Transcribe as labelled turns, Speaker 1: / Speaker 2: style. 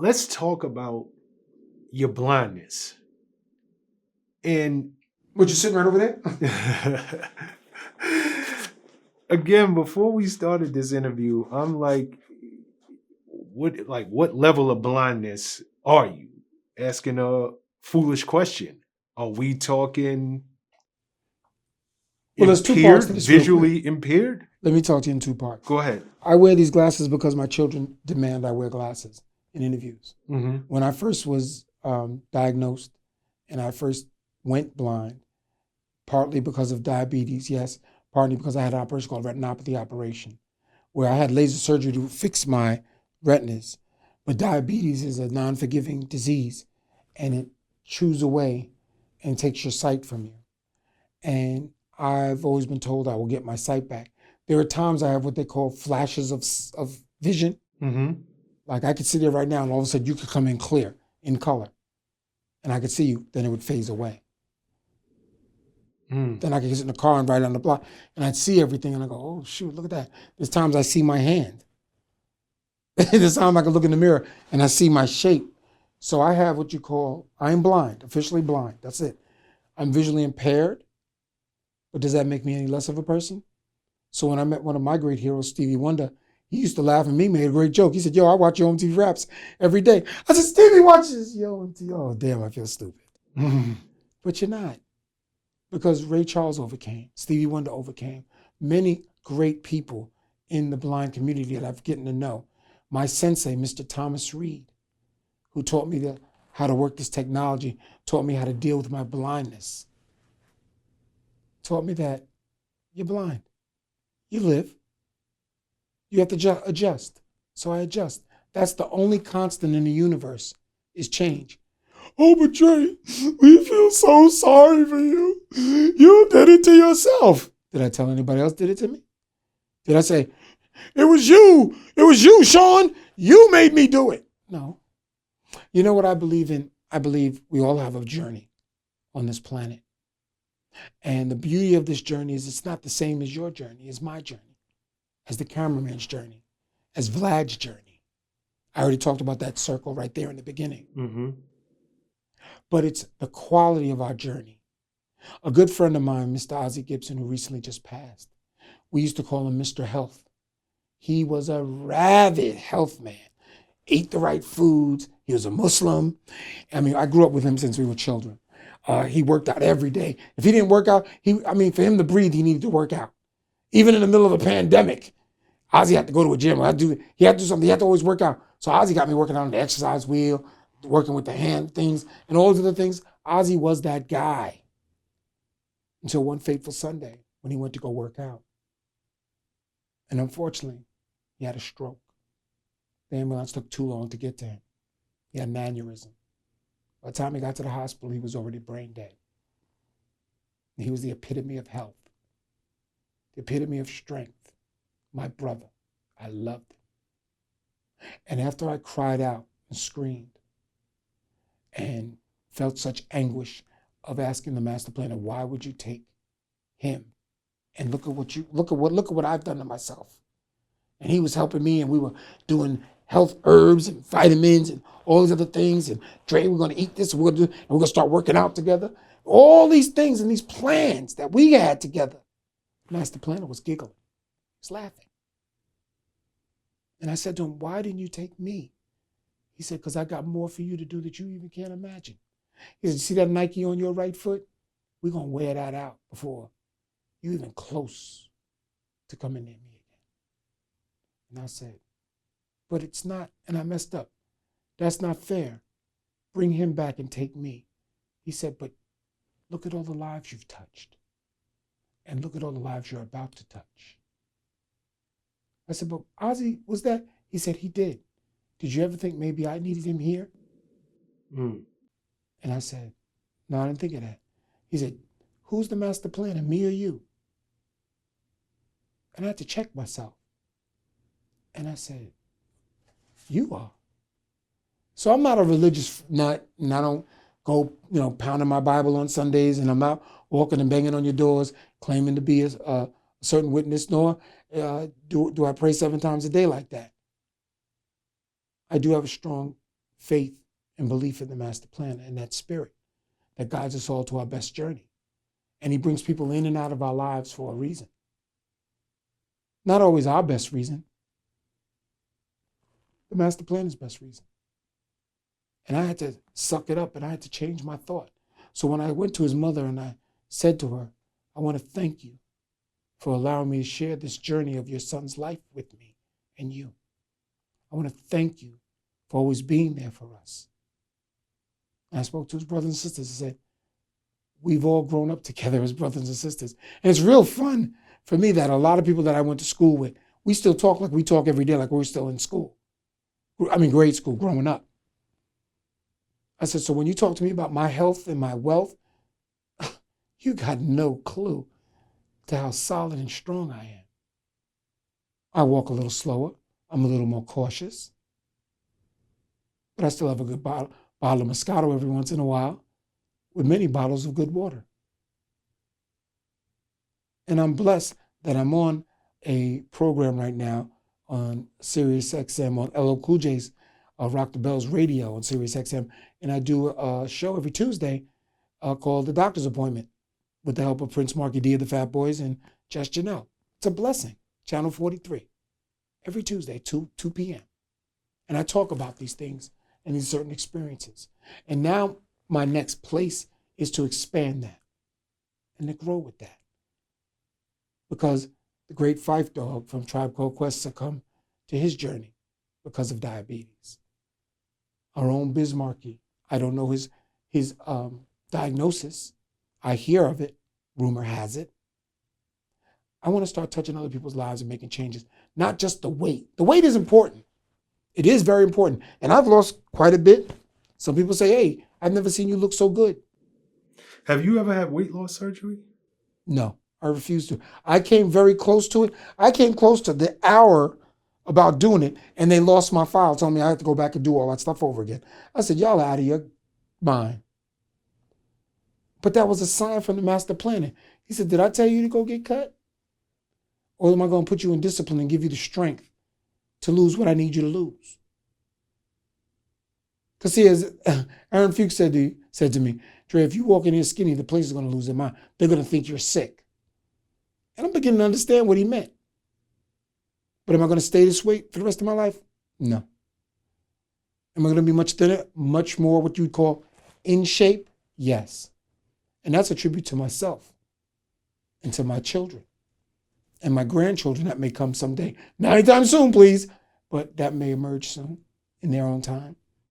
Speaker 1: let's talk about your blindness. And
Speaker 2: What, you sitting right over there?
Speaker 1: again, before we started this interview, I'm like, what level of blindness are you? Asking a foolish question. Are we talking
Speaker 2: Well, there's two parts
Speaker 1: impaired,
Speaker 2: to this real quick.
Speaker 1: visually impaired?
Speaker 2: Let me talk to you in two parts.
Speaker 1: Go ahead.
Speaker 2: I wear these glasses because my children demand I wear glasses in interviews.
Speaker 1: Mm-hmm.
Speaker 2: When I first was diagnosed and I first went blind, partly because of diabetes, yes, partly because I had an operation called retinopathy operation, where I had laser surgery to fix my retinas. But diabetes is a non-forgiving disease, and it chews away and takes your sight from you. And I've always been told I will get my sight back. There are times I have what they call flashes of vision.
Speaker 1: Mm-hmm.
Speaker 2: Like I could sit there right now and all of a sudden you could come in clear, in color. And I could see you, then it would phase away. Then I could get in the car and ride on the block and I'd see everything and I go, oh shoot, look at that. There's times I see my hand. There's times I can look in the mirror and I see my shape. So I have what you call, I'm blind, officially blind, that's it. I'm visually impaired, but does that make me any less of a person? So when I met one of my great heroes, Stevie Wonder, he used to laugh at me, made a great joke. He said, yo, I watch your MTV Raps every day. I said, Stevie watches your MTV. Oh, damn, I feel stupid. But you're not. Because Ray Charles overcame, Stevie Wonder overcame, many great people in the blind community that I've gotten to know. My sensei, Mr. Thomas Reed, who taught me how to work this technology, taught me how to deal with my blindness, taught me that you're blind. You live. You have to adjust. So I adjust. That's the only constant in the universe is change. Oh, but Dre, we feel so sorry for you. You did it to yourself. Did I tell anybody else did it to me? Did I say, it was you, Shawn, you made me do it? No. You know what I believe in? I believe we all have a journey on this planet. And the beauty of this journey is it's not the same as your journey, it's my journey, as the cameraman's journey, as Vlad's journey. I already talked about that circle right there in the beginning.
Speaker 1: Mm-hmm.
Speaker 2: But it's the quality of our journey. A good friend of mine, Mr. Ozzie Gibson, who recently just passed, we used to call him Mr. Health. He was a rabid health man, ate the right foods. He was a Muslim. I mean, I grew up with him since we were children. He worked out every day. If he didn't work out, for him to breathe, he needed to work out. Even in the middle of a pandemic, Ozzie had to go to a gym. He had to do something. He had to always work out. So Ozzie got me working out on the exercise wheel, working with the hand things, and all those other things. Ozzie was that guy until one fateful Sunday when he went to go work out. And unfortunately, he had a stroke. The ambulance took too long to get to him. He had an aneurysm. By the time he got to the hospital, he was already brain dead. And he was the epitome of health, the epitome of strength. My brother, I loved him. And after I cried out and screamed and felt such anguish of asking the master planner, why would you take him? And look at what I've done to myself. And he was helping me, and we were doing health herbs and vitamins and all these other things. And Dre, we're gonna eat this, and we're gonna start working out together. All these things and these plans that we had together. Master planner was giggling. He was laughing. And I said to him, why didn't you take me? He said, because I got more for you to do that you even can't imagine. He said, see that Nike on your right foot? We're going to wear that out before you're even close to coming near me again. And I said, but it's not, and I messed up. That's not fair. Bring him back and take me. He said, but look at all the lives you've touched. And look at all the lives you're about to touch. I said, but Ozzie, was that? He said, he did. Did you ever think maybe I needed him here? And I said, no, I didn't think of that. He said, who's the master planner, me or you? And I had to check myself. And I said, you are. So I'm not a religious nut, and I don't go, pounding my Bible on Sundays, and I'm not walking and banging on your doors, claiming to be a certain witness, nor do I pray 7 times a day like that. I do have a strong faith and belief in the master plan and that spirit that guides us all to our best journey. And he brings people in and out of our lives for a reason. Not always our best reason. The master plan is best reason. And I had to suck it up and I had to change my thought. So when I went to his mother and I said to her, I want to thank you for allowing me to share this journey of your son's life with me and you. I want to thank you for always being there for us. And I spoke to his brothers and sisters and said, we've all grown up together as brothers and sisters. And it's real fun for me that a lot of people that I went to school with, we still talk like we talk every day, like we're still in school. I mean, grade school, growing up. I said, so when you talk to me about my health and my wealth, you got no clue to how solid and strong I am. I walk a little slower. I'm a little more cautious. But I still have a good bottle of Moscato every once in a while with many bottles of good water. And I'm blessed that I'm on a program right now on Sirius XM on LL Cool J's Rock the Bells radio on Sirius XM. And I do a show every Tuesday called The Doctor's Appointment with the help of Prince Marky D of the Fat Boys and Jess Janelle. It's a blessing. Channel 43. Every Tuesday, 2 p.m. And I talk about these things and these certain experiences. And now my next place is to expand that and to grow with that. Because the great Phife Dawg from Tribe Called Quest succumbed to his journey because of diabetes. Our own Bismarcky, I don't know his diagnosis. I hear of it. Rumor has it. I want to start touching other people's lives and making changes. Not just the weight. The weight is important. It is very important. And I've lost quite a bit. Some people say, hey, I've never seen you look so good.
Speaker 1: Have you ever had weight loss surgery?
Speaker 2: No, I refuse to. I came very close to it. I came close to the hour about doing it, and they lost my file, told me I had to go back and do all that stuff over again. I said, y'all are out of your mind. But that was a sign from the master planner. He said, did I tell you to go get cut? Or am I going to put you in discipline and give you the strength to lose what I need you to lose? Because see, as Aaron Fuchs said to me, Dre, if you walk in here skinny, the place is going to lose their mind. They're going to think you're sick. And I'm beginning to understand what he meant. But am I going to stay this way for the rest of my life? No. Am I going to be much thinner, much more what you would call in shape? Yes. And that's a tribute to myself and to my children and my grandchildren that may come someday. Not anytime soon, please, but that may emerge soon in their own time.